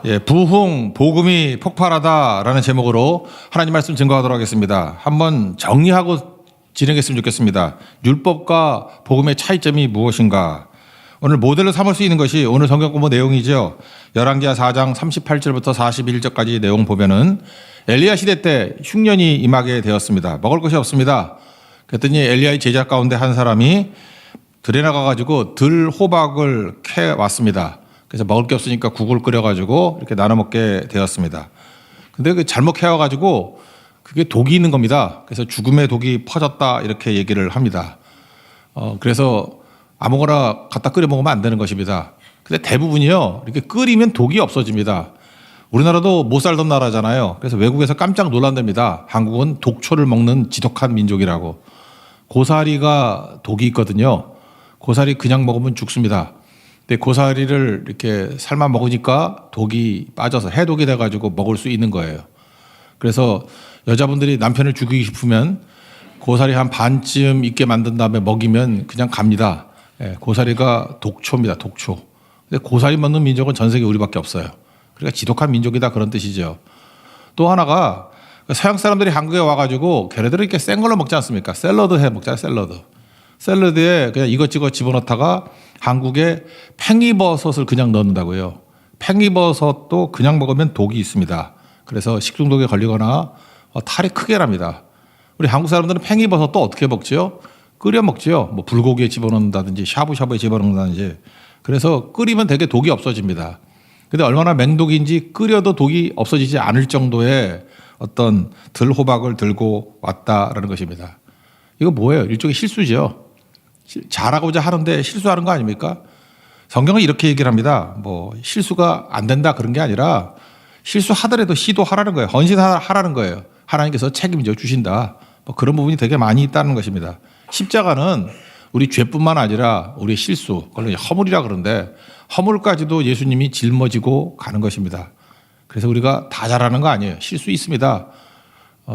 예, 부흥 복음이 폭발하다라는 제목으로 하나님 말씀 증거하도록 하겠습니다. 한번 정리하고 진행했으면 좋겠습니다. 율법과 복음의 차이점이 무엇인가? 오늘 모델로 삼을 수 있는 것이 오늘 성경 공부 내용이죠. 열왕기하 4장 38절부터 41절까지 내용 보면은 엘리야 시대 때 흉년이 임하게 되었습니다. 먹을 것이 없습니다. 그랬더니 엘리야의 제자 가운데 한 사람이 들에 나가가지고 들 호박을 캐 왔습니다. 그래서 먹을 게 없으니까 국을 끓여가지고 이렇게 나눠 먹게 되었습니다. 근데 그 잘못 캐와가지고 그게 독이 있는 겁니다. 그래서 죽음의 독이 퍼졌다 이렇게 얘기를 합니다. 그래서 아무거나 갖다 끓여 먹으면 안 되는 것입니다. 근데 대부분이요 이렇게 끓이면 독이 없어집니다. 우리나라도 못 살던 나라잖아요. 그래서 외국에서 깜짝 놀란답니다. 한국은 독초를 먹는 지독한 민족이라고. 고사리가 독이 있거든요. 고사리 그냥 먹으면 죽습니다. 근데 고사리를 이렇게 삶아 먹으니까 독이 빠져서 해독이 돼가지고 먹을 수 있는 거예요. 그래서 여자분들이 남편을 죽이고 싶으면 고사리 한 반쯤 있게 만든 다음에 먹이면 그냥 갑니다. 예, 고사리가 독초입니다. 독초. 근데 고사리 먹는 민족은 전 세계 우리밖에 없어요. 그러니까 지독한 민족이다 그런 뜻이죠. 또 하나가 서양 사람들이 한국에 와가지고 걔네들은 이렇게 센 걸로 먹지 않습니까? 샐러드 해 먹잖아요. 샐러드. 샐러드에 그냥 이것저것 집어넣다가 한국에 팽이버섯을 그냥 넣는다고요. 팽이버섯도 그냥 먹으면 독이 있습니다. 그래서 식중독에 걸리거나 탈이 크게 납니다. 우리 한국 사람들은 팽이버섯도 어떻게 먹지요? 끓여 먹지요. 뭐 불고기에 집어넣는다든지 샤브샤브에 집어넣는다든지. 그래서 끓이면 되게 독이 없어집니다. 근데 얼마나 맹독인지 끓여도 독이 없어지지 않을 정도의 어떤 들호박을 들고 왔다라는 것입니다. 이거 뭐예요? 일종의 실수죠. 잘하고자 하는데 실수하는 거 아닙니까? 성경은 이렇게 얘기를 합니다. 뭐 실수가 안 된다 그런 게 아니라 실수하더라도 시도하라는 거예요. 헌신하라는 거예요. 하나님께서 책임져 주신다. 뭐 그런 부분이 되게 많이 있다는 것입니다. 십자가는 우리 죄뿐만 아니라 우리의 실수, 그걸 허물이라 그러는데 허물까지도 예수님이 짊어지고 가는 것입니다. 그래서 우리가 다 잘하는 거 아니에요. 실수 있습니다.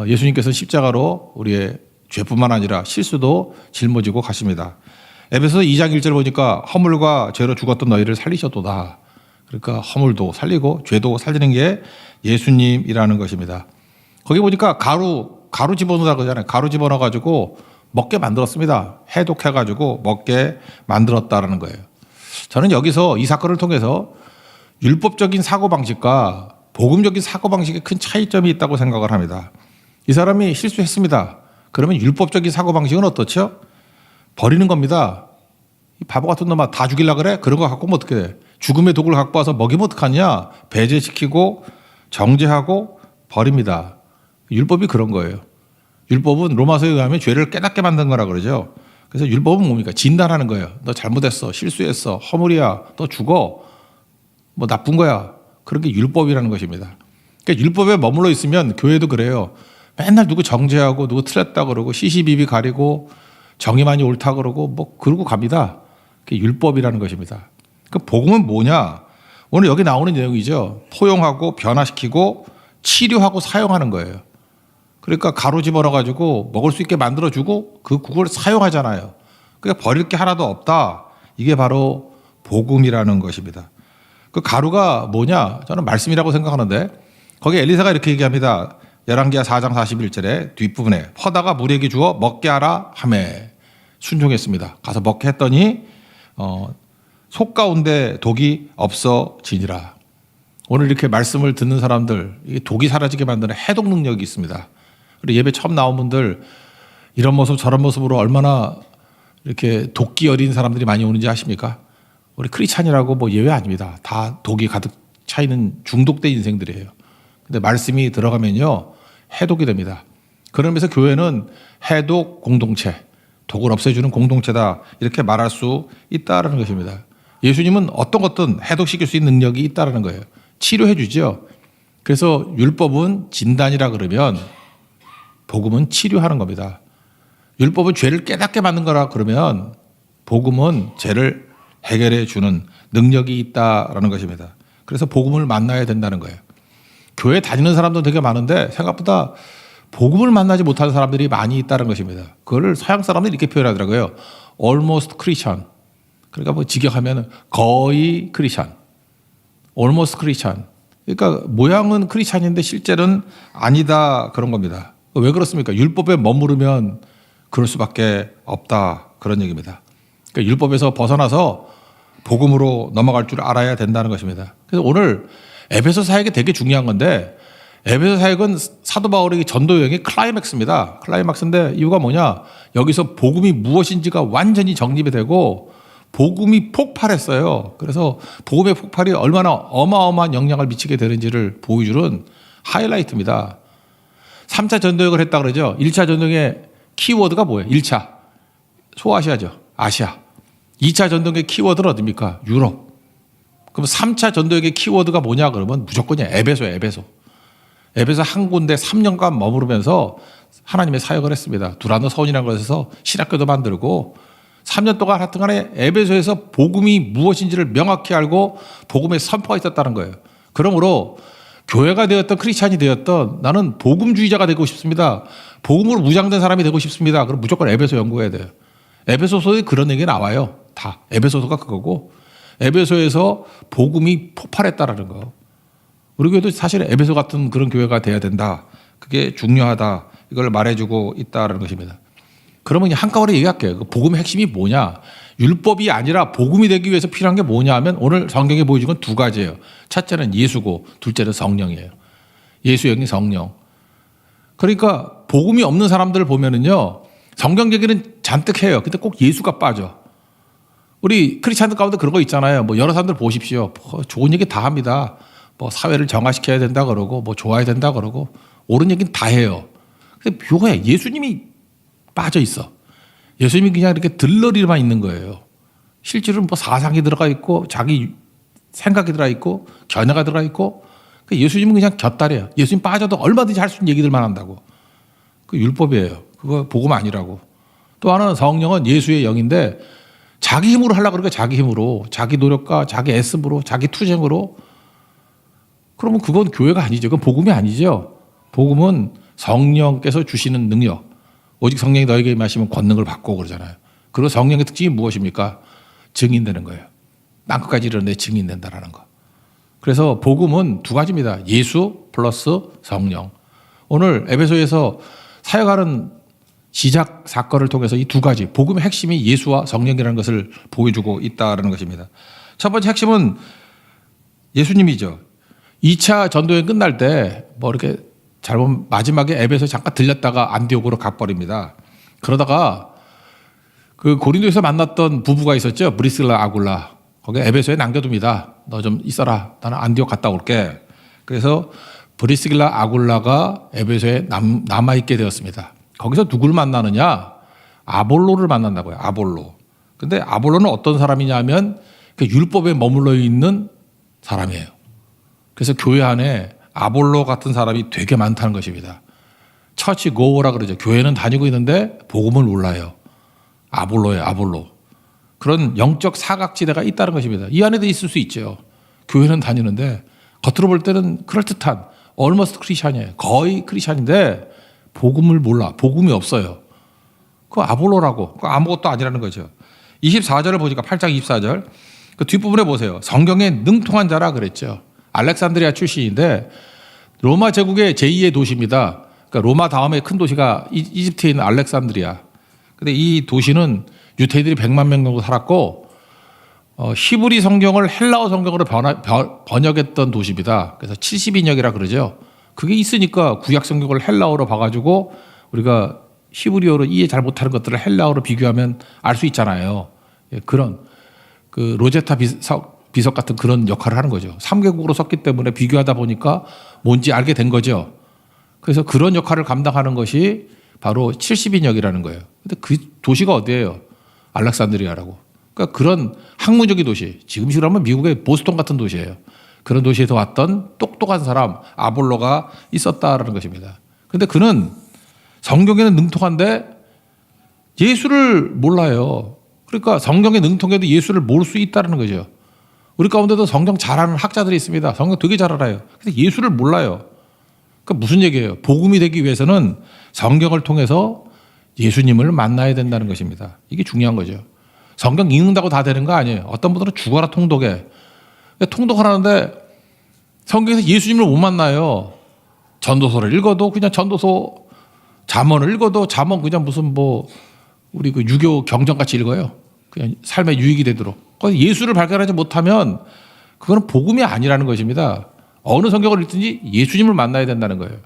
예수님께서는 십자가로 우리의 죄뿐만 아니라 실수도 짊어지고 가십니다. 에베소서 2장 1절 보니까 허물과 죄로 죽었던 너희를 살리셨도다. 그러니까 허물도 살리고 죄도 살리는 게 예수님이라는 것입니다. 거기 보니까 가루 집어넣으라고 그러잖아요. 가루 집어넣어가지고 먹게 만들었습니다. 해독해가지고 먹게 만들었다라는 거예요. 저는 여기서 이 사건을 통해서 율법적인 사고방식과 복음적인 사고방식에 큰 차이점이 있다고 생각을 합니다. 이 사람이 실수했습니다. 그러면 율법적인 사고방식은 어떻죠? 버리는 겁니다. 이 바보 같은 놈아 다 죽이려고 그래? 그런 거 갖고 오면 어떻게 돼? 죽음의 독을 갖고 와서 먹이면 어떡하냐? 배제시키고 정죄하고 버립니다. 율법이 그런 거예요. 율법은 로마서에 의하면 죄를 깨닫게 만든 거라 그러죠. 그래서 율법은 뭡니까? 진단하는 거예요. 너 잘못했어. 실수했어. 허물이야. 너 죽어. 뭐 나쁜 거야. 그런 게 율법이라는 것입니다. 그러니까 율법에 머물러 있으면 교회도 그래요. 맨날 누구 정죄하고 누구 틀렸다 그러고 시시비비 가리고 정의만이 옳다 그러고 뭐 그러고 갑니다. 그게 율법이라는 것입니다. 그 복음은 뭐냐? 오늘 여기 나오는 내용이죠. 포용하고 변화시키고 치료하고 사용하는 거예요. 그러니까 가루 집어넣어가지고 먹을 수 있게 만들어주고 그 국을 사용하잖아요. 그러니까 버릴 게 하나도 없다. 이게 바로 복음이라는 것입니다. 그 가루가 뭐냐? 저는 말씀이라고 생각하는데 거기 엘리사가 이렇게 얘기합니다. 열왕기하 4장 41절에 뒷부분에 퍼다가 물에게 주어 먹게 하라 하매 순종했습니다. 가서 먹게 했더니 속 가운데 독이 없어지니라. 오늘 이렇게 말씀을 듣는 사람들 이 독이 사라지게 만드는 해독 능력이 있습니다. 그리고 예배 처음 나온 분들 이런 모습 저런 모습으로 얼마나 이렇게 독기 어린 사람들이 많이 오는지 아십니까? 우리 크리스찬이라고 뭐 예외 아닙니다. 다 독이 가득 차 있는 중독된 인생들이에요. 근데 말씀이 들어가면요 해독이 됩니다. 그러면서 교회는 해독 공동체, 독을 없애주는 공동체다 이렇게 말할 수 있다라는 것입니다. 예수님은 어떤 것든 해독시킬 수 있는 능력이 있다라는 거예요. 치료해 주죠. 그래서 율법은 진단이라 그러면 복음은 치료하는 겁니다. 율법은 죄를 깨닫게 만든 거라 그러면 복음은 죄를 해결해 주는 능력이 있다라는 것입니다. 그래서 복음을 만나야 된다는 거예요. 교회 다니는 사람도 되게 많은데 생각보다 복음을 만나지 못하는 사람들이 많이 있다는 것입니다. 그걸 서양 사람들이 이렇게 표현하더라고요. almost Christian. 그러니까 뭐 직역하면 거의 크리스찬. almost Christian. 그러니까 모양은 크리스찬인데 실제는 아니다 그런 겁니다. 왜 그렇습니까? 율법에 머무르면 그럴 수밖에 없다 그런 얘기입니다. 그러니까 율법에서 벗어나서 복음으로 넘어갈 줄 알아야 된다는 것입니다. 그래서 오늘 에베소 사역이 되게 중요한 건데 에베소 사역은 사도 바울의 전도 여행의 클라이맥스입니다. 클라이맥스인데 이유가 뭐냐? 여기서 복음이 무엇인지가 완전히 정립이 되고 복음이 폭발했어요. 그래서 복음의 폭발이 얼마나 어마어마한 영향을 미치게 되는지를 보여주는 하이라이트입니다. 3차 전도여행을 했다 그러죠. 1차 전도여행의 키워드가 뭐예요? 1차 소아시아죠. 아시아. 2차 전도여행의 키워드는 어딥니까? 유럽. 그럼 3차 전도여행의 키워드가 뭐냐 그러면 무조건이야. 에베소예요. 에베소. 에베소 한 군데 3년간 머무르면서 하나님의 사역을 했습니다. 두란노 서원이라는 곳에서 신학교도 만들고 3년 동안 하여튼 간에 에베소에서 복음이 무엇인지를 명확히 알고 복음의 선포가 있었다는 거예요. 그러므로 교회가 되었던 크리스찬이 되었던 나는 복음주의자가 되고 싶습니다. 복음으로 무장된 사람이 되고 싶습니다. 그럼 무조건 에베소 연구해야 돼요. 에베소서에 그런 얘기 나와요. 다. 에베소서가 그거고 에베소에서 복음이 폭발했다라는 거. 우리 교회도 사실 에베소 같은 그런 교회가 돼야 된다. 그게 중요하다. 이걸 말해주고 있다는 것입니다. 그러면 한꺼번에 얘기할게요. 복음의 핵심이 뭐냐? 율법이 아니라 복음이 되기 위해서 필요한 게 뭐냐 하면 오늘 성경에 보여준 건 두 가지예요. 첫째는 예수고 둘째는 성령이에요. 예수 영이 성령. 그러니까 복음이 없는 사람들을 보면은요. 성경 얘기는 잔뜩 해요. 근데 꼭 예수가 빠져. 우리 크리스찬들 가운데 그런 거 있잖아요. 뭐 여러 사람들 보십시오. 뭐 좋은 얘기 다 합니다. 뭐 사회를 정화시켜야 된다 그러고 뭐 좋아야 된다 그러고 옳은 얘기는 다 해요. 근데 묘해. 예수님이 빠져 있어. 예수님이 그냥 이렇게 들러리만 있는 거예요. 실제로는 뭐 사상이 들어가 있고 자기 생각이 들어가 있고 견해가 들어가 있고 예수님은 그냥 곁다리야. 예수님 빠져도 얼마든지 할 수 있는 얘기들만 한다고. 그 율법이에요. 그거 복음 아니라고. 또 하나는 성령은 예수의 영인데 자기 힘으로 하려고 그러니까 자기 힘으로 자기 노력과 자기 애씀으로 자기 투쟁으로 그러면 그건 교회가 아니죠. 그건 복음이 아니죠. 복음은 성령께서 주시는 능력. 오직 성령이 너에게 임하시면 권능을 받고 그러잖아요. 그리고 성령의 특징이 무엇입니까? 증인되는 거예요. 땅끝까지 이르는데 증인된다라는 거. 그래서 복음은 두 가지입니다. 예수 플러스 성령. 오늘 에베소에서 사역하는 시작 사건을 통해서 이 두 가지 복음의 핵심이 예수와 성령이라는 것을 보여주고 있다는 것입니다. 첫 번째 핵심은 예수님이죠. 2차 전도여행 끝날 때 뭐 이렇게 잘못 마지막에 에베소에 잠깐 들렸다가 안디옥으로 가버립니다. 그러다가 그 고린도에서 만났던 부부가 있었죠. 브리스길라 아굴라. 거기 에베소에 남겨둡니다. 너 좀 있어라. 나는 안디옥 갔다 올게. 그래서 브리스길라 아굴라가 에베소에 남아있게 되었습니다. 거기서 누구를 만나느냐? 아볼로를 만난다고요. 아볼로. 근데 아볼로는 어떤 사람이냐면 그 율법에 머물러 있는 사람이에요. 그래서 교회 안에 아볼로 같은 사람이 되게 많다는 것입니다. 처치 고어라 그러죠. 교회는 다니고 있는데 복음을 몰라요. 아볼로예요. 아볼로. 그런 영적 사각지대가 있다는 것입니다. 이 안에도 있을 수 있죠. 교회는 다니는데 겉으로 볼 때는 그럴듯한 almost 크리스찬이에요. 거의 크리스찬인데 복음을 몰라. 복음이 없어요. 그거 아볼로라고. 그거 아무것도 아니라는 거죠. 24절을 보니까 8장 24절 그 뒷부분에 보세요. 성경에 능통한 자라 그랬죠. 알렉산드리아 출신인데 로마 제국의 제2의 도시입니다. 그러니까 로마 다음에 큰 도시가 이집트에 있는 알렉산드리아. 근데 이 도시는 유태인들이 100만 명 정도 살았고 히브리 성경을 헬라어 성경으로 번역했던 도시입니다. 그래서 70인역이라 그러죠. 그게 있으니까 구약 성경을 헬라어로 봐가지고 우리가 히브리어로 이해 잘 못하는 것들을 헬라어로 비교하면 알 수 있잖아요. 그런 그 로제타 비석 같은 그런 역할을 하는 거죠. 3개국으로 썼기 때문에 비교하다 보니까 뭔지 알게 된 거죠. 그래서 그런 역할을 감당하는 것이 바로 70인역이라는 거예요. 근데 그 도시가 어디예요? 알렉산드리아라고. 그러니까 그런 학문적인 도시, 지금식으로 하면 미국의 보스턴 같은 도시예요. 그런 도시에서 왔던 똑똑한 사람 아볼로가 있었다라는 것입니다. 그런데 그는 성경에는 능통한데 예수를 몰라요. 그러니까 성경에 능통해도 예수를 모를 수 있다는 거죠. 우리 가운데도 성경 잘하는 학자들이 있습니다. 성경 되게 잘 알아요. 근데 예수를 몰라요. 그러니까 무슨 얘기예요? 복음이 되기 위해서는 성경을 통해서 예수님을 만나야 된다는 것입니다. 이게 중요한 거죠. 성경 읽는다고 다 되는 거 아니에요. 어떤 분들은 죽어라 통독해. 통독하라는데 성경에서 예수님을 못 만나요. 전도서를 읽어도 그냥 전도서, 잠언을 읽어도 잠언 그냥 무슨 뭐 우리 그 유교 경전같이 읽어요. 그냥 삶의 유익이 되도록. 거기서 예수를 발견하지 못하면 그거는 복음이 아니라는 것입니다. 어느 성경을 읽든지 예수님을 만나야 된다는 거예요.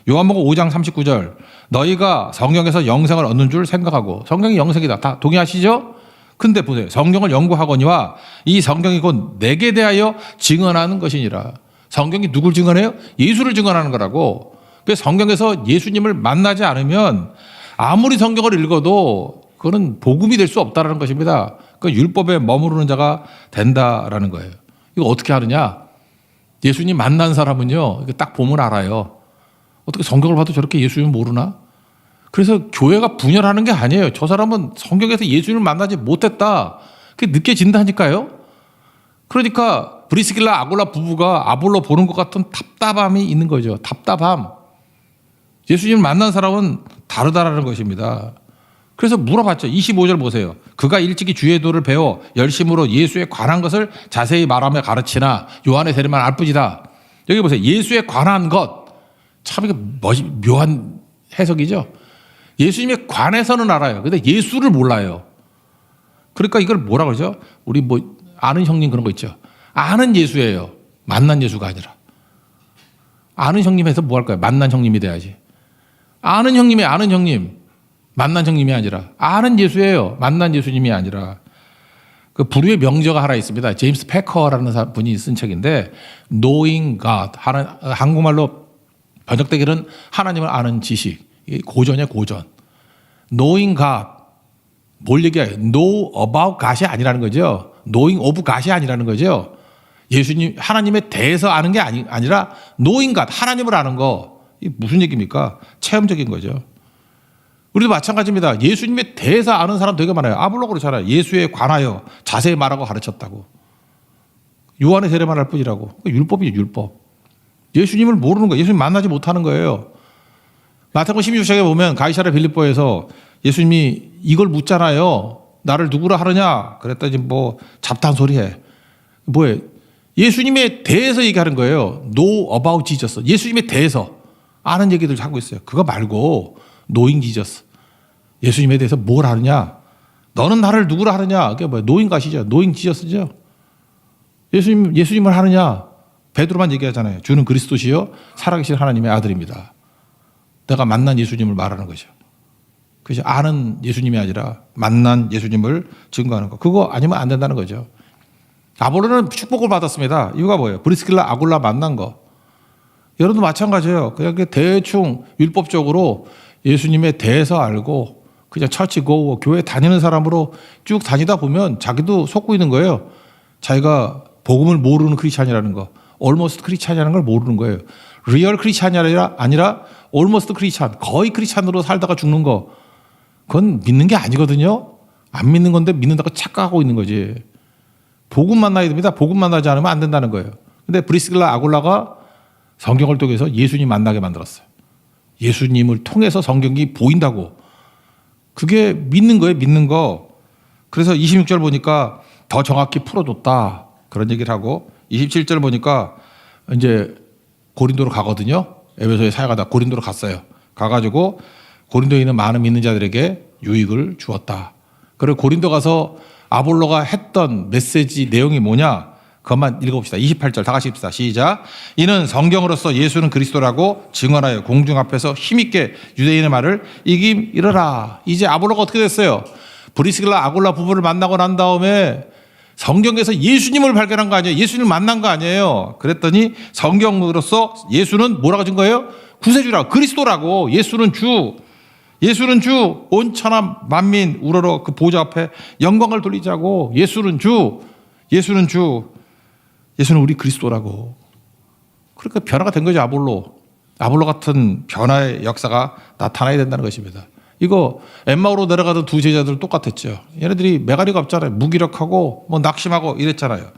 요한복음 5장 39절, 너희가 성경에서 영생을 얻는 줄 생각하고, 성경이 영생이다. 다 동의하시죠? 근데 보세요. 성경을 연구하거니와 이 성경이 곧 내게 대하여 증언하는 것이니라. 성경이 누굴 증언해요? 예수를 증언하는 거라고. 그래서 성경에서 예수님을 만나지 않으면 아무리 성경을 읽어도 그거는 복음이 될 수 없다라는 것입니다. 그 율법에 머무르는 자가 된다라는 거예요. 이거 어떻게 하느냐? 예수님 만난 사람은요, 딱 보면 알아요. 어떻게 성경을 봐도 저렇게 예수님 모르나? 그래서 교회가 분열하는 게 아니에요. 저 사람은 성경에서 예수님을 만나지 못했다. 그게 느껴진다니까요. 그러니까 브리스길라 아굴라 부부가 아볼로 보는 것 같은 답답함이 있는 거죠. 답답함. 예수님을 만난 사람은 다르다라는 것입니다. 그래서 물어봤죠. 25절 보세요. 그가 일찍이 주의 도를 배워 열심으로 예수에 관한 것을 자세히 말하며 가르치나 요한의 세례만 알뿐이다. 여기 보세요. 예수에 관한 것. 참 이게 묘한 해석이죠. 예수님에 관해서는 알아요. 근데 예수를 몰라요. 그러니까 이걸 뭐라 그러죠? 우리 뭐 아는 형님 그런 거 있죠. 아는 예수예요. 만난 예수가 아니라. 아는 형님에서 뭐 할까요? 만난 형님이 돼야지. 아는 형님이 아는 형님. 만난 형님이 아니라 아는 예수예요. 만난 예수님이 아니라. 그 부류의 명저가 하나 있습니다. 제임스 패커라는 분이 쓴 책인데 Knowing God. 한국말로 번역되기는 하나님을 아는 지식. 고전이에요. 고전. Knowing God. 뭘 얘기해요? Know about God이 아니라는 거죠. Knowing of God이 아니라는 거죠. 예수님, 하나님에 대해서 아는 게 아니라 Knowing God. 하나님을 아는 거. 이게 무슨 얘기입니까? 체험적인 거죠. 우리도 마찬가지입니다. 예수님에 대해서 아는 사람 되게 많아요. 아볼로 그렇잖아요. 예수에 관하여 자세히 말하고 가르쳤다고. 요한의 세례만 할 뿐이라고. 율법이죠, 율법. 예수님을 모르는 거예요. 예수님 만나지 못하는 거예요. 마태복음 16장에 보면 가이사랴 빌립보에서 예수님이 이걸 묻잖아요. 나를 누구라 하느냐? 그랬더니 뭐 잡다한 소리 해. 뭐예요? 예수님에 대해서 얘기하는 거예요. Know about Jesus. 예수님에 대해서 아는 얘기들 하고 있어요. 그거 말고 Knowing Jesus. 예수님에 대해서 뭘 하느냐? 너는 나를 누구라 하느냐? 그게 뭐예요? Knowing God이죠. Knowing Jesus죠. 예수님을 하느냐? 베드로만 얘기하잖아요. 주는 그리스도시요 살아계신 하나님의 아들입니다. 내가 만난 예수님을 말하는 거죠. 그죠? 아는 예수님이 아니라 만난 예수님을 증거하는 거. 그거 아니면 안 된다는 거죠. 아볼로는 축복을 받았습니다. 이유가 뭐예요? 브리스길라 아굴라 만난 거. 여러분도 마찬가지예요. 그냥 대충 율법적으로 예수님에 대해서 알고 그냥 철치 고고 교회 다니는 사람으로 쭉 다니다 보면 자기도 속고 있는 거예요. 자기가 복음을 모르는 크리스찬이라는 거. almost 크리스찬이라는 걸 모르는 거예요. 리얼 크리스찬이 아니라 almost 크리스찬. 거의 크리스찬으로 살다가 죽는 거. 그건 믿는 게 아니거든요. 안 믿는 건데 믿는다고 착각하고 있는 거지. 복음 만나야 됩니다. 복음 만나지 않으면 안 된다는 거예요. 근데 브리스길라 아굴라가 성경을 통해서 예수님 만나게 만들었어요. 예수님을 통해서 성경이 보인다고. 그게 믿는 거예요. 믿는 거. 그래서 26절 보니까 더 정확히 풀어줬다. 그런 얘기를 하고 27절 보니까 이제 고린도로 가거든요. 에베소에 사역하다 고린도로 갔어요. 가가지고 고린도에 있는 많은 믿는 자들에게 유익을 주었다. 그리고 고린도 가서 아볼로가 했던 메시지 내용이 뭐냐? 그것만 읽어봅시다. 28절 다 같이 읽읍시다. 시작. 이는 성경으로서 예수는 그리스도라고 증언하여 공중 앞에서 힘있게 유대인의 말을 이기리라. 이제 아볼로가 어떻게 됐어요? 브리스길라 아굴라 부부를 만나고 난 다음에 성경에서 예수님을 발견한 거 아니에요? 예수님을 만난 거 아니에요? 그랬더니 성경으로서 예수는 뭐라고 준 거예요? 구세주라고. 그리스도라고. 예수는 주. 예수는 주. 온 천하 만민 우러러 그 보좌 앞에 영광을 돌리자고. 예수는 주. 예수는 주. 예수는 우리 그리스도라고. 그러니까 변화가 된 거죠. 아볼로 같은 변화의 역사가 나타나야 된다는 것입니다. 이거 엠마오로 내려가던 두 제자들 똑같았죠. 얘네들이 메가리가 없잖아요. 무기력하고 뭐 낙심하고 이랬잖아요.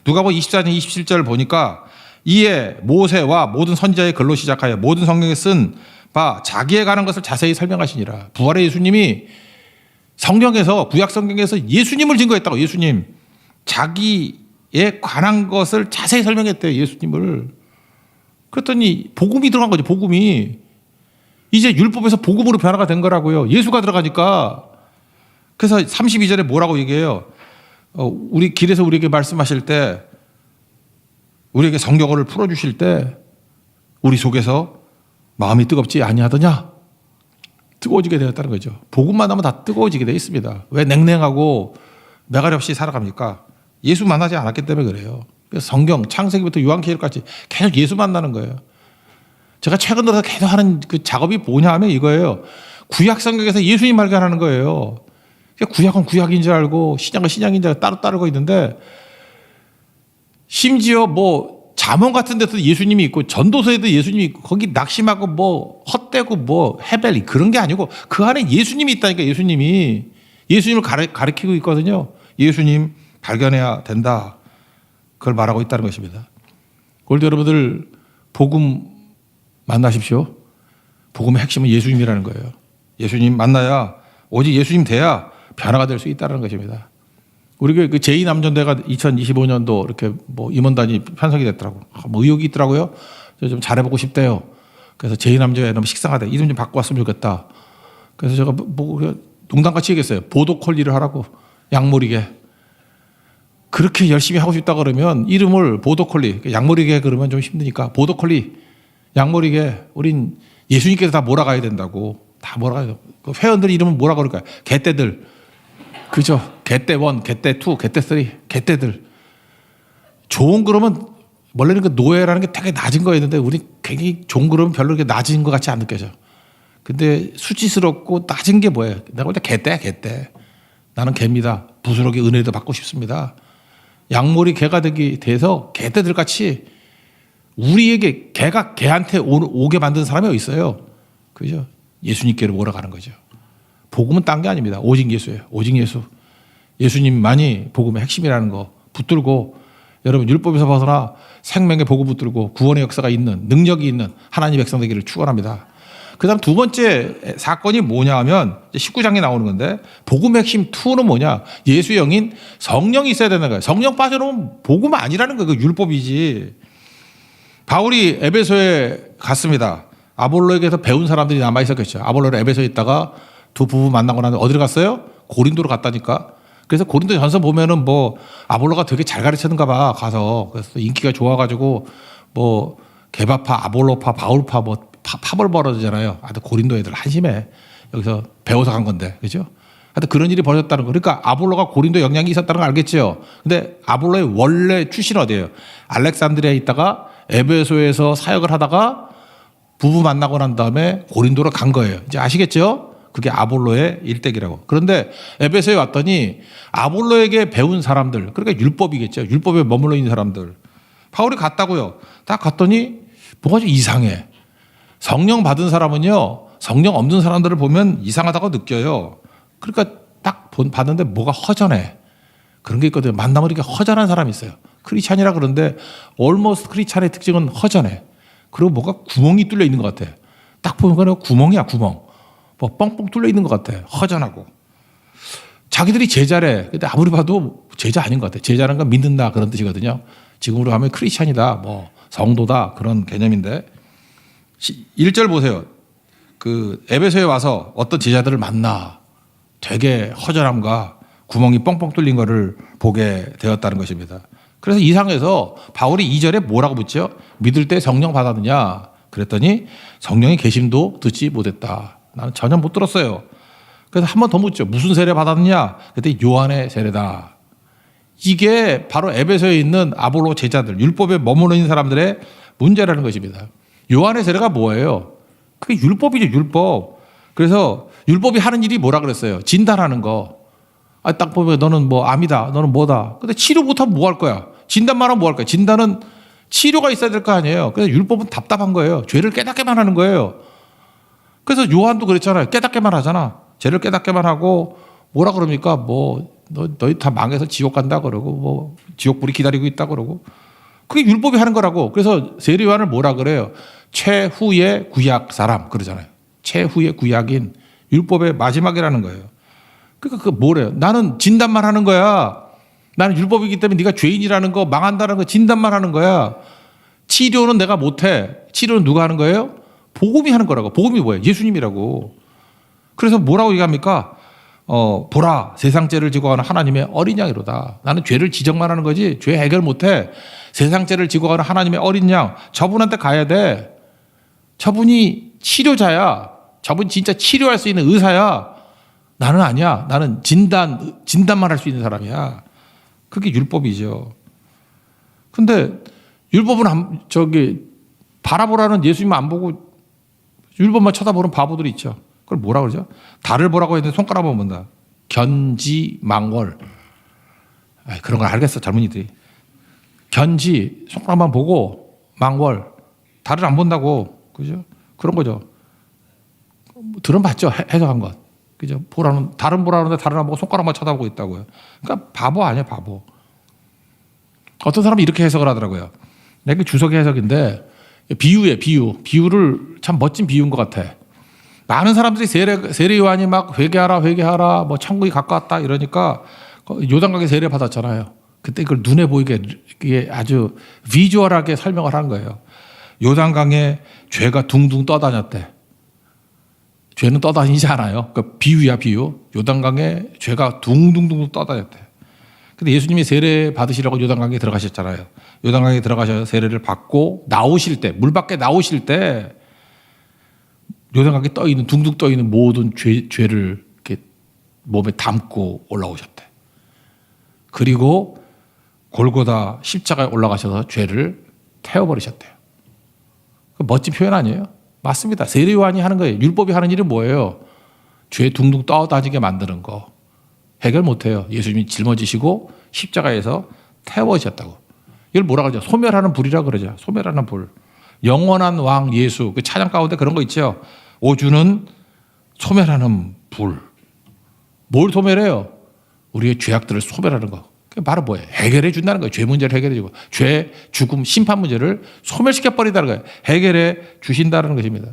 누가복음 24장 27절 보니까 이에 모세와 모든 선지자의 글로 시작하여 모든 성경에 쓴 바 자기에 관한 것을 자세히 설명하시니라. 부활의 예수님이 성경에서 구약 성경에서 예수님을 증거했다고. 예수님 자기에 관한 것을 자세히 설명했대요. 예수님을. 그랬더니 복음이 들어간 거죠. 복음이. 이제 율법에서 복음으로 변화가 된 거라고요. 예수가 들어가니까. 그래서 32절에 뭐라고 얘기해요? 우리 길에서 우리에게 말씀하실 때, 우리에게 성경어를 풀어주실 때 우리 속에서 마음이 뜨겁지 아니하더냐? 뜨거워지게 되었다는 거죠. 복음만 하면 다 뜨거워지게 되어 있습니다. 왜 냉랭하고 매가리 없이 살아갑니까? 예수 만나지 않았기 때문에 그래요. 그래서 성경 창세기부터 요한계시록까지 계속 예수 만나는 거예요. 제가 최근 들어서 계속 하는 그 작업이 뭐냐 하면 이거예요. 구약 성경에서 예수님 발견하는 거예요. 구약은 구약인 줄 알고 신약은 신약인 줄 알고 따로 따르고 있는데, 심지어 뭐 잠언 같은 데도 예수님이 있고 전도서에도 예수님이 있고 거기 낙심하고 뭐 헛되고 뭐 헤벨이 그런 게 아니고 그 안에 예수님이 있다니까. 예수님을 가리키고 있거든요. 예수님 발견해야 된다. 그걸 말하고 있다는 것입니다. 오늘도 여러분들 복음 만나십시오. 복음의 핵심은 예수님이라는 거예요. 예수님 만나야, 오직 예수님 돼야 변화가 될 수 있다는 것입니다. 우리 그 제2남전대가 2025년도 이렇게 뭐 임원단이 편성이 됐더라고. 뭐 의욕이 있더라고요. 좀 잘해보고 싶대요. 그래서 제2남전대 너무 식상하대. 이름 좀 바꿔 왔으면 좋겠다. 그래서 제가 뭐 농담같이 얘기했어요. 보도콜리를 하라고. 양모리게. 그렇게 열심히 하고 싶다 그러면 이름을 보도콜리, 양모리게 그러면 좀 힘드니까 보도콜리, 양모리게. 우린 예수님께서 다 몰아가야 된다고. 다 몰아가야 돼. 그 회원들 이름은 뭐라 그럴까요? 개떼들. 그죠? 개떼 1, 개떼 2, 개떼 3, 개떼들. 좋은 그러면 원래는 그 노예라는 게 되게 낮은 거였는데 우리 굉장히 좋은 그러면 별로 그렇게 낮은 것 같이 안 느껴져. 근데 수치스럽고 낮은 게 뭐예요? 내가 볼 때 개떼야, 개떼. 나는 개입니다. 부스러기 은혜도 받고 싶습니다. 양머리 개가 되기 돼서 개떼들 같이 우리에게 개가 개한테 오게 만든 사람이 어디 있어요? 그죠? 예수님께로 몰아가는 거죠. 복음은 딴 게 아닙니다. 오직 예수예요. 오직 예수. 예수님만이 복음의 핵심이라는 거 붙들고, 여러분 율법에서 벗어나 생명의 복음 붙들고 구원의 역사가 있는, 능력이 있는 하나님 백성 되기를 축원합니다. 그다음 두 번째 사건이 뭐냐 하면 19장에 나오는 건데, 복음의 핵심 2는 뭐냐? 예수의 영인 성령이 있어야 되는 거예요. 성령 빠져놓으면 복음 아니라는 거예요. 그 율법이지. 바울이 에베소에 갔습니다. 아볼로에게서 배운 사람들이 남아 있었겠죠. 아볼로는 에베소에 있다가 두 부부 만나고 나서 어디로 갔어요? 고린도로 갔다니까. 그래서 고린도 전서 보면은 뭐 아볼로가 되게 잘 가르쳤는가 봐. 가서 그래서 인기가 좋아가지고 뭐 게바파, 아볼로파, 바울파 뭐 파벌 벌어지잖아요. 하여튼 고린도 애들 한심해. 여기서 배워서 간 건데, 그죠? 하여튼 그런 일이 벌어졌다는 거. 그러니까 아볼로가 고린도 영향이 있었다는 걸 알겠죠. 근데 아볼로의 원래 출신은 어디예요? 알렉산드리아에 있다가 에베소에서 사역을 하다가 부부 만나고 난 다음에 고린도로 간 거예요. 이제 아시겠죠? 그게 아볼로의 일대기라고. 그런데 에베소에 왔더니 아볼로에게 배운 사람들, 그러니까 율법이겠죠. 율법에 머물러 있는 사람들. 바울이 갔다고요. 딱 갔더니 뭐가 좀 이상해. 성령 받은 사람은요, 성령 없는 사람들을 보면 이상하다고 느껴요. 그러니까 딱 봤는데 뭐가 허전해. 그런 게 있거든요. 만나면 이렇게 허전한 사람이 있어요. 크리스찬이라 그러는데 almost 크리스찬의 특징은 허전해. 그리고 뭐가 구멍이 뚫려 있는 것 같아. 딱 보면 그냥 구멍이야, 구멍. 뭐 뻥뻥 뚫려 있는 것 같아. 허전하고. 자기들이 제자래. 근데 아무리 봐도 제자 아닌 것 같아. 제자라는 건 믿는다 그런 뜻이거든요. 지금으로 하면 크리스찬이다, 뭐 성도다 그런 개념인데. 1절 보세요. 그 에베소에 와서 어떤 제자들을 만나 되게 허전함과 구멍이 뻥뻥 뚫린 거를 보게 되었다는 것입니다. 그래서 이상해서 바울이 2절에 뭐라고 붙죠? 믿을 때 성령 받았느냐? 그랬더니 성령의 계심도 듣지 못했다. 나는 전혀 못 들었어요. 그래서 한 번 더 묻죠. 무슨 세례 받았느냐? 그랬더니 요한의 세례다. 이게 바로 에베소에 있는 아볼로 제자들, 율법에 머무르는 있는 사람들의 문제라는 것입니다. 요한의 세례가 뭐예요? 그게 율법이죠, 율법. 그래서 율법이 하는 일이 뭐라 그랬어요? 진단하는 거. 딱 보면 너는 뭐 암이다, 너는 뭐다. 근데 치료 못하면 뭐 할 거야? 진단만 하면 뭐 할 거야? 진단은 치료가 있어야 될 거 아니에요. 그래서 율법은 답답한 거예요. 죄를 깨닫게만 하는 거예요. 그래서 요한도 그랬잖아요. 깨닫게만 하잖아. 죄를 깨닫게만 하고 뭐라 그럽니까? 뭐 너희 다 망해서 지옥 간다 그러고 뭐 지옥불이 기다리고 있다 그러고. 그게 율법이 하는 거라고. 그래서 세례 요한을 뭐라 그래요? 최후의 구약 사람 그러잖아요. 최후의 구약인 율법의 마지막이라는 거예요. 그러니까 그 뭐래요? 나는 진단만 하는 거야. 나는 율법이기 때문에 네가 죄인이라는 거, 망한다는 거 진단만 하는 거야. 치료는 내가 못해. 치료는 누가 하는 거예요? 복음이 하는 거라고. 복음이 뭐예요? 예수님이라고. 그래서 뭐라고 얘기합니까? 보라, 세상 죄를 지고 가는 하나님의 어린 양이로다. 나는 죄를 지적만 하는 거지 죄 해결 못해. 세상 죄를 지고 가는 하나님의 어린 양, 저분한테 가야 돼. 저분이 치료자야. 저분 진짜 치료할 수 있는 의사야. 나는 아니야. 나는 진단만 할 수 있는 사람이야. 그게 율법이죠. 근데 율법은 바라보라는 예수님 안 보고 율법만 쳐다보는 바보들이 있죠. 그걸 뭐라 그러죠? 달을 보라고 했는데 손가락만 본다. 견지망월. 그런 걸 알겠어, 젊은이들이. 견지, 손가락만 보고 망월. 달을 안 본다고. 그죠? 그런 거죠. 들어봤죠? 해석한 것. 그죠? 달은 보라는데 달을 안 보고 손가락만 쳐다보고 있다고요. 그러니까 바보 아니야, 바보. 어떤 사람이 이렇게 해석을 하더라고요. 내가 주석의 해석인데, 비유예요, 비유. 비유를 참 멋진 비유인 것 같아. 많은 사람들이 세례 요한이 막 회개하라, 뭐 천국이 가까웠다 이러니까 요단강에 세례 받았잖아요. 그때 그걸 눈에 보이게 이게 아주 비주얼하게 설명을 한 거예요. 요단강에 죄가 둥둥 떠다녔대. 죄는 떠다니지 않아요. 그러니까 비유야, 비유. 요단강에 죄가 둥둥둥 떠다녔대. 근데 예수님이 세례 받으시라고 요단강에 들어가셨잖아요. 요단강에 들어가셔서 세례를 받고 나오실 때, 물 밖에 나오실 때 요단강에 둥둥 떠 있는 모든 죄를 이렇게 몸에 담고 올라오셨대. 그리고 골고다 십자가에 올라가셔서 죄를 태워버리셨대요. 멋진 표현 아니에요? 맞습니다. 세례 요한이 하는 거예요. 율법이 하는 일은 뭐예요? 죄 둥둥 떠다니게 만드는 거. 해결 못해요. 예수님이 짊어지시고 십자가에서 태워지셨다고. 이걸 뭐라 그러죠? 소멸하는 불이라 그러죠. 소멸하는 불. 영원한 왕 예수. 그 찬양 가운데 그런 거 있죠. 오주는 소멸하는 불. 뭘 소멸해요? 우리의 죄악들을 소멸하는 거. 그게 바로 뭐예요? 해결해 준다는 거예요. 죄 문제를 해결해 주고 죄, 죽음, 심판 문제를 소멸시켜 버린다는 거예요. 해결해 주신다는 것입니다.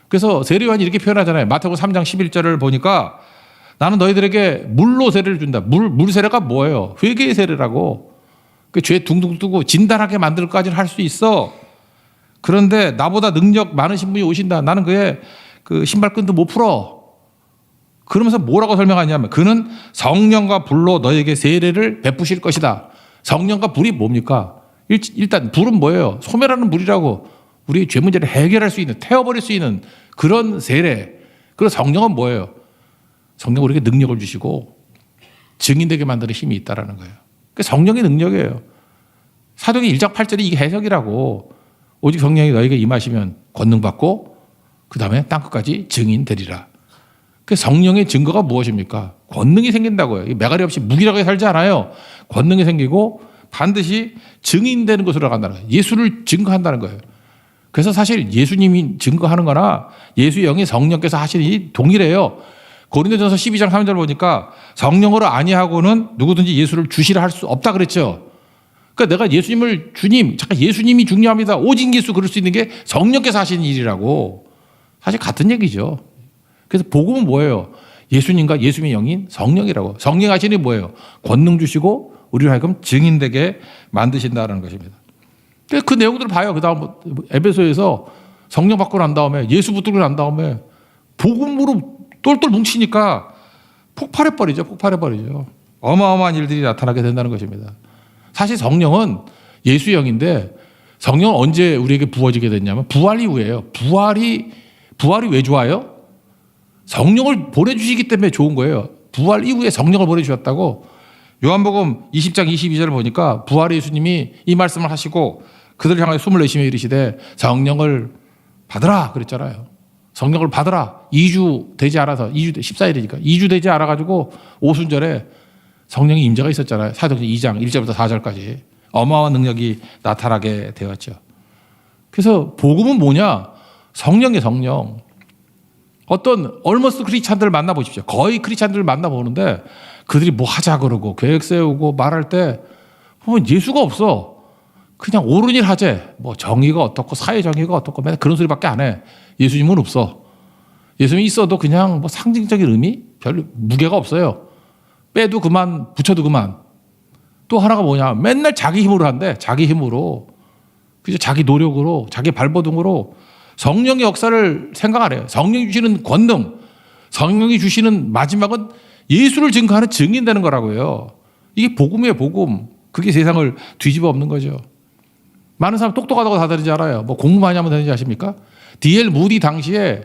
그래서 세례 요한이 이렇게 표현하잖아요. 마태복음 3장 11절을 보니까 나는 너희들에게 물로 세례를 준다. 물 세례가 뭐예요? 회개의 세례라고. 그 죄 둥둥 뜨고 진단하게 만들 것까지는 할 수 있어. 그런데 나보다 능력 많으신 분이 오신다. 나는 그의 그 신발끈도 못 풀어. 그러면서 뭐라고 설명하냐면 그는 성령과 불로 너에게 세례를 베푸실 것이다. 성령과 불이 뭡니까? 일단 불은 뭐예요? 소멸하는 불이라고. 우리 죄 문제를 해결할 수 있는, 태워버릴 수 있는 그런 세례. 그리고 성령은 뭐예요? 성령 우리에게 능력을 주시고 증인되게 만드는 힘이 있다는 거예요. 그게 성령의 능력이에요. 사도행전 1장 8절이 이게 해석이라고. 오직 성령이 너에게 임하시면 권능받고 그 다음에 땅끝까지 증인되리라. 그 성령의 증거가 무엇입니까? 권능이 생긴다고요. 매가리 없이 무기력하게 살지 않아요. 권능이 생기고 반드시 증인되는 것으로 간다는 거예요. 예수를 증거한다는 거예요. 그래서 사실 예수님이 증거하는 거나 예수의 영이 성령께서 하시는 일이 동일해요. 고린도전서 12장 3절 보니까 성령으로 아니하고는 누구든지 예수를 주시라 할 수 없다 그랬죠. 그러니까 내가 예수님을 주님, 잠깐 예수님이 중요합니다. 오직 예수 그럴 수 있는 게 성령께서 하시는 일이라고. 사실 같은 얘기죠. 그래서 복음은 뭐예요? 예수님과 예수님의 영인 성령이라고. 성령 하시는 게 뭐예요? 권능 주시고 우리를 하여금 증인되게 만드신다는 것입니다. 그 내용들을 봐요. 그 다음 에베소에서 성령 받고 난 다음에 예수 붙들고 난 다음에 복음으로 똘똘 뭉치니까 폭발해버리죠. 어마어마한 일들이 나타나게 된다는 것입니다. 사실 성령은 예수의 영인데 성령은 언제 우리에게 부어지게 됐냐면 부활 이후예요. 부활이 왜 좋아요? 성령을 보내주시기 때문에 좋은 거예요. 부활 이후에 성령을 보내주셨다고. 요한복음 20장 22절을 보니까 부활의 예수님이 이 말씀을 하시고 그들을 향하여 숨을 내쉬며 이르시되 성령을 받으라 그랬잖아요. 성령을 받으라. 2주 되지 않아서 14일이니까 2주 되지 않아가지고 오순절에 성령의 임재가 있었잖아요. 사도행전 2장 1절부터 4절까지 어마어마한 능력이 나타나게 되었죠. 그래서 복음은 뭐냐? 성령이에요. 성령. 어떤 얼머스트 크리스찬들을 만나보십시오. 거의 크리스찬들을 만나보는데 그들이 뭐 하자 그러고 계획 세우고 말할 때 보면 예수가 없어. 그냥 옳은 일 하재. 뭐 정의가 어떻고 사회 정의가 어떻고 맨날 그런 소리밖에 안 해. 예수님은 없어. 예수님이 있어도 그냥 뭐 상징적인 의미? 별 무게가 없어요. 빼도 그만, 붙여도 그만. 또 하나가 뭐냐? 맨날 자기 힘으로 한대. 자기 힘으로. 그죠? 자기 노력으로, 자기 발버둥으로 성령의 역사를 생각 안 해요. 성령이 주시는 권능, 성령이 주시는 마지막은 예수를 증거하는 증인 되는 거라고요. 이게 복음이에요, 복음. 그게 세상을 뒤집어 엎는 거죠. 많은 사람 똑똑하다고 다들이지 않아요. 뭐 공부 많이 하면 되는지 아십니까? D.L. 무디 당시에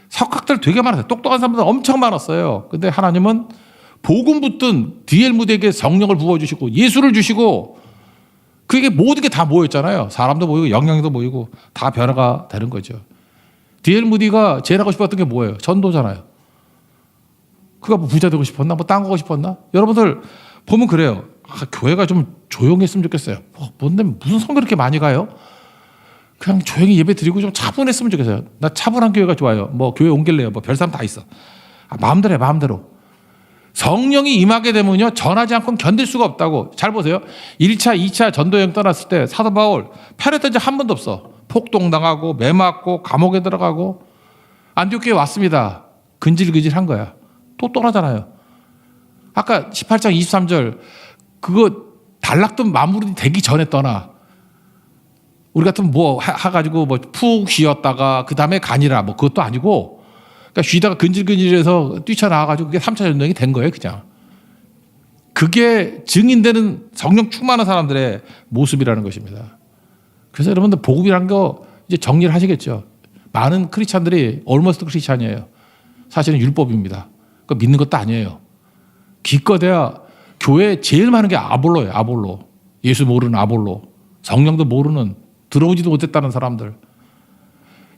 석학들 되게 많았어요. 똑똑한 사람들 엄청 많았어요. 근데 하나님은 복음 붙든 D.L. 무디에게 성령을 부어주시고 예수를 주시고 그게 모든 게 다 모였잖아요. 사람도 모이고 영향도 모이고 다 변화가 되는 거죠. D.L. 무디가 제일 하고 싶었던 게 뭐예요? 전도잖아요. 그가 뭐 부자 되고 싶었나? 뭐 땅 가고 싶었나? 여러분들 보면 그래요. 교회가 좀 조용했으면 좋겠어요. 뭔데 무슨 성교 이렇게 많이 가요? 그냥 조용히 예배 드리고 좀 차분했으면 좋겠어요. 나 차분한 교회가 좋아요. 뭐 교회 옮길래요. 뭐 별사람 다 있어. 마음대로 해, 마음대로. 성령이 임하게 되면요, 전하지 않고는 견딜 수가 없다고. 잘 보세요. 1차, 2차 전도여행 떠났을 때 사도 바울 편했던 적 한 번도 없어. 폭동당하고 매 맞고 감옥에 들어가고 안디옥교에 왔습니다. 근질근질한 거야. 또 떠나잖아요. 아까 18장 23절 그거 단락도 마무리 되기 전에 떠나. 우리 같으면 뭐 해가지고 뭐 푹 쉬었다가 그 다음에 가니라 뭐 그것도 아니고 그러니까 쉬다가 근질근질해서 뛰쳐나와가지고 그게 3차 전도행이 된 거예요, 그냥. 그게 증인되는 성령 충만한 사람들의 모습이라는 것입니다. 그래서 여러분들 복음이란 거 이제 정리를 하시겠죠. 많은 크리스찬들이 almost 크리스찬이에요. 사실은 율법입니다. 그거 믿는 것도 아니에요. 기껏해야 교회에 제일 많은 게 아볼로예요. 아볼로. 예수 모르는 아볼로. 성령도 모르는 들어오지도 못했다는 사람들.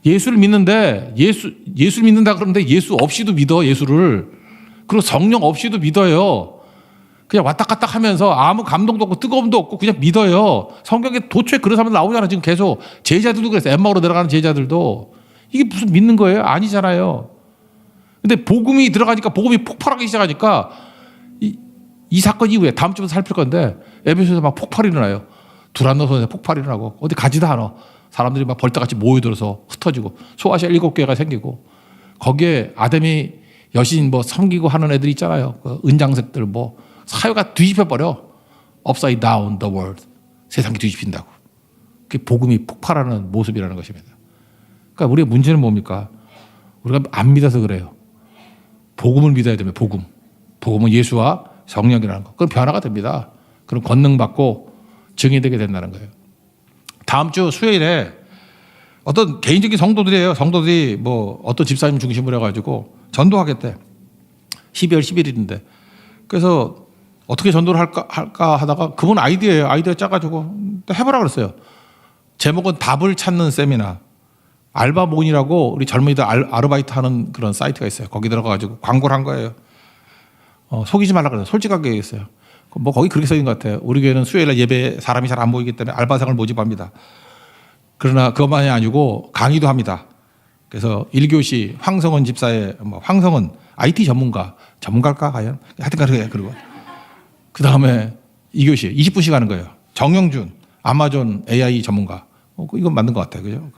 예수를 믿는데 예수를 믿는다 그러는데 예수 없이도 믿어. 예수를. 그리고 성령 없이도 믿어요. 그냥 왔다 갔다 하면서 아무 감동도 없고 뜨거움도 없고 그냥 믿어요. 성경에 도처에 그런 사람들 나오잖아. 지금 계속 제자들도 그랬어요. 엠마오로 내려가는 제자들도. 이게 무슨 믿는 거예요? 아니잖아요. 근데 복음이 들어가니까 복음이 폭발하기 시작하니까 이 사건 이후에 다음 주부터 살필 건데 에베소에서 막 폭발이 일어나요. 두란노선에서 폭발이 일어나고 어디 가지도 않아. 사람들이 막 벌떼같이 모여들어서 흩어지고 소아시아 7개가 생기고 거기에 아데미 여신 뭐 섬기고 하는 애들 있잖아요. 그 은장색들 뭐 사회가 뒤집혀버려. Upside down the world. 세상이 뒤집힌다고. 그게 복음이 폭발하는 모습이라는 것입니다. 그러니까 우리의 문제는 뭡니까? 우리가 안 믿어서 그래요. 복음을 믿어야 되면 복음. 복음은 예수와 성령이라는 거. 그럼 변화가 됩니다. 그럼 권능 받고 증인이 되게 된다는 거예요. 다음 주 수요일에 어떤 개인적인 성도들이에요. 성도들이 뭐 어떤 집사님 중심으로 해가지고 전도하겠대. 12월 11일인데. 그래서 어떻게 전도를 할까 하다가 그분 아이디어예요. 아이디어 짜가지고 해보라 그랬어요. 제목은 답을 찾는 세미나. 알바몬이라고 우리 젊은이들 아르바이트 하는 그런 사이트가 있어요. 거기 들어가가지고 광고를 한 거예요. 속이지 말라 그래요. 솔직하게 얘기했어요. 뭐 거기 그렇게 써있는 것 같아요. 우리 교회는 수요일날 예배 사람이 잘 안 모이기 때문에 알바생을 모집합니다. 그러나 그것만이 아니고 강의도 합니다. 그래서 1교시 황성은 집사의 황성은 IT 전문가일까 과연? 하여튼 그래요. 그리고 그 다음에 2교시 20분씩 하는 거예요. 정영준 아마존 AI 전문가. 이건 맞는 것 같아요. 그죠?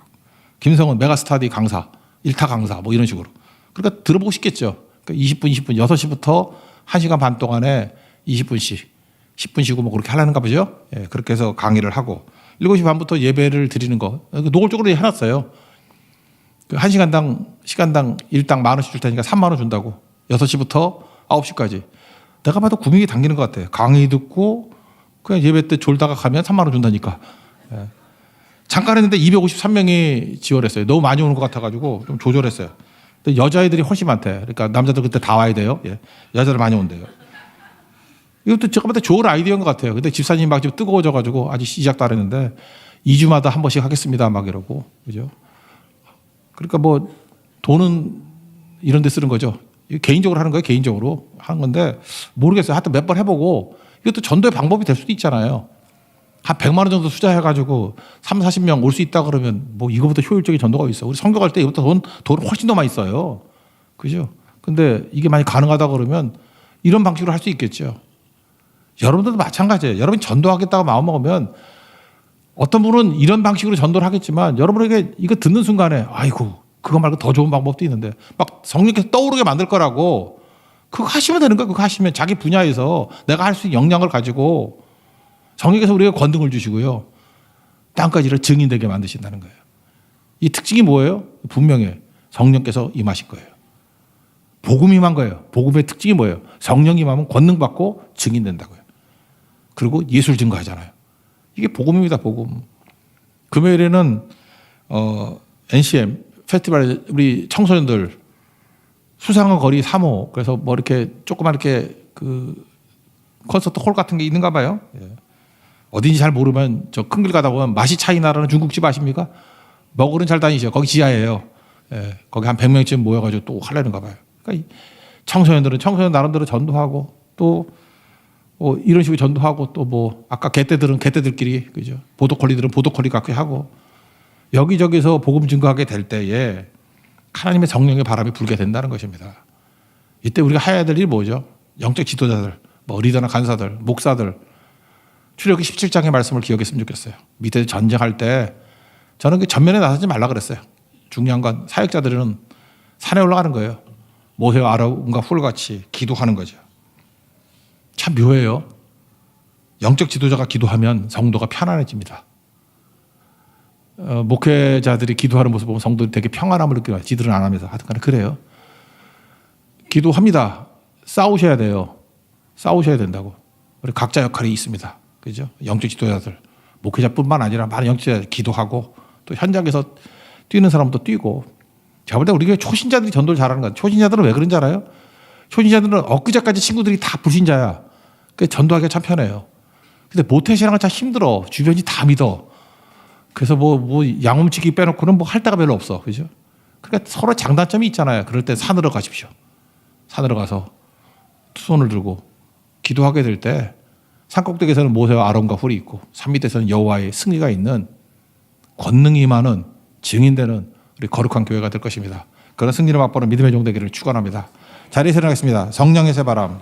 김성은 메가스타디 강사, 1타 강사 뭐 이런 식으로. 그러니까 들어보고 싶겠죠. 그러니까 20분 6시부터 1시간 반 동안에 20분씩 10분 쉬고 뭐 그렇게 하려는가 보죠. 예, 그렇게 해서 강의를 하고 7시 반부터 예배를 드리는 거 노골적으로 해놨어요. 그 1시간당 시간당 일당 10,000원씩 줄 테니까 3만 원 준다고. 6시부터 9시까지. 내가 봐도 구멍이 당기는 것 같아요. 강의 듣고 그냥 예배 때 졸다가 가면 3만 원 준다니까. 예. 잠깐 했는데 253명이 지원했어요. 너무 많이 오는 것 같아가지고 좀 조절했어요. 근데 여자애들이 훨씬 많대. 그러니까 남자들 그때 다 와야 돼요. 예. 여자들 많이 온대요. 이것도 제가 봤을 때 좋은 아이디어인 것 같아요. 근데 집사님 막 지금 뜨거워져가지고 아직 시작도 안 했는데 2주마다 한 번씩 하겠습니다. 막 이러고. 그죠? 그러니까 뭐 돈은 이런 데 쓰는 거죠. 개인적으로 하는 거예요. 개인적으로 하는 건데 모르겠어요. 하여튼 몇 번 해보고 이것도 전도의 방법이 될 수도 있잖아요. 한 100만 원 정도 투자해가지고 30, 40명 올 수 있다 그러면 뭐 이거보다 효율적인 전도가 있어. 우리 선교 갈 때 이거보다 돈 훨씬 더 많이 써요. 그죠? 근데 이게 많이 가능하다 그러면 이런 방식으로 할 수 있겠죠. 여러분들도 마찬가지예요. 여러분이 전도하겠다고 마음먹으면 어떤 분은 이런 방식으로 전도를 하겠지만 여러분에게 이거 듣는 순간에 아이고 그거 말고 더 좋은 방법도 있는데 막 성령께서 떠오르게 만들 거라고 그거 하시면 되는 거예요. 그거 하시면 자기 분야에서 내가 할 수 있는 역량을 가지고 성령께서 우리에게 권능을 주시고요. 땅까지를 증인되게 만드신다는 거예요. 이 특징이 뭐예요? 분명해. 성령께서 임하신 거예요. 복음이 임한 거예요. 복음의 특징이 뭐예요? 성령이 임하면 권능받고 증인된다고요. 그리고 예술 증거하잖아요. 이게 복음입니다. 복음. 금요일에는 NCM 페스티벌에 우리 청소년들 수상한 거리 3호 그래서 뭐 이렇게 조그만 이렇게 그 콘서트 홀 같은 게 있는가 봐요. 예. 어딘지 잘 모르면 저 큰 길 가다 보면 맛이 차이나라는 중국집 아십니까? 먹으러 잘 다니죠. 거기 지하예요. 예. 거기 한 100명쯤 모여가지고 또 하려는가 봐요. 그러니까 이 청소년 나름대로 전도하고 또 이런 식으로 전도하고 또 뭐 아까 개떼들은 개떼들끼리 그죠? 보도콜리들은 보도콜리 갖고 하고 여기저기서 복음 증거하게 될 때에 하나님의 성령의 바람이 불게 된다는 것입니다. 이때 우리가 해야 될 일이 뭐죠? 영적 지도자들, 뭐 리더나 간사들, 목사들 출애굽기 17장의 말씀을 기억했으면 좋겠어요. 밑에 전쟁할 때 저는 그 전면에 나서지 말라 그랬어요. 중요한 건 사역자들은 산에 올라가는 거예요. 모세와 아론과 훌같이 기도하는 거죠. 참 묘해요. 영적 지도자가 기도하면 성도가 편안해집니다. 목회자들이 기도하는 모습 보면 성도들이 되게 평안함을 느껴요. 지들은 안 하면서. 하여튼 간에 그래요. 기도합니다. 싸우셔야 돼요. 싸우셔야 된다고. 우리 각자 역할이 있습니다. 그죠? 영적 지도자들. 목회자뿐만 아니라 많은 영적 지도자들 기도하고 또 현장에서 뛰는 사람도 뛰고. 제가 볼 때 우리 교회 초신자들이 전도를 잘하는 거야. 초신자들은 왜 그런지 알아요? 초신자들은 엊그제까지 친구들이 다 불신자야. 그 전도하기가 참 편해요. 근데 모태신앙은 참 힘들어. 주변이 다 믿어. 그래서 뭐 양음치기 빼놓고는 뭐 할 데가 별로 없어. 그죠? 그러니까 서로 장단점이 있잖아요. 그럴 때 산으로 가십시오. 산으로 가서 손을 들고 기도하게 될 때 산꼭대기에서는 모세와 아론과 훌이 있고 산 밑에서는 여호와의 승리가 있는 권능이 임하는 증인되는 우리 거룩한 교회가 될 것입니다. 그런 승리를 맛보는 믿음의 종 되기를 축원합니다. 자리에서 일어나겠습니다. 성령의 새바람.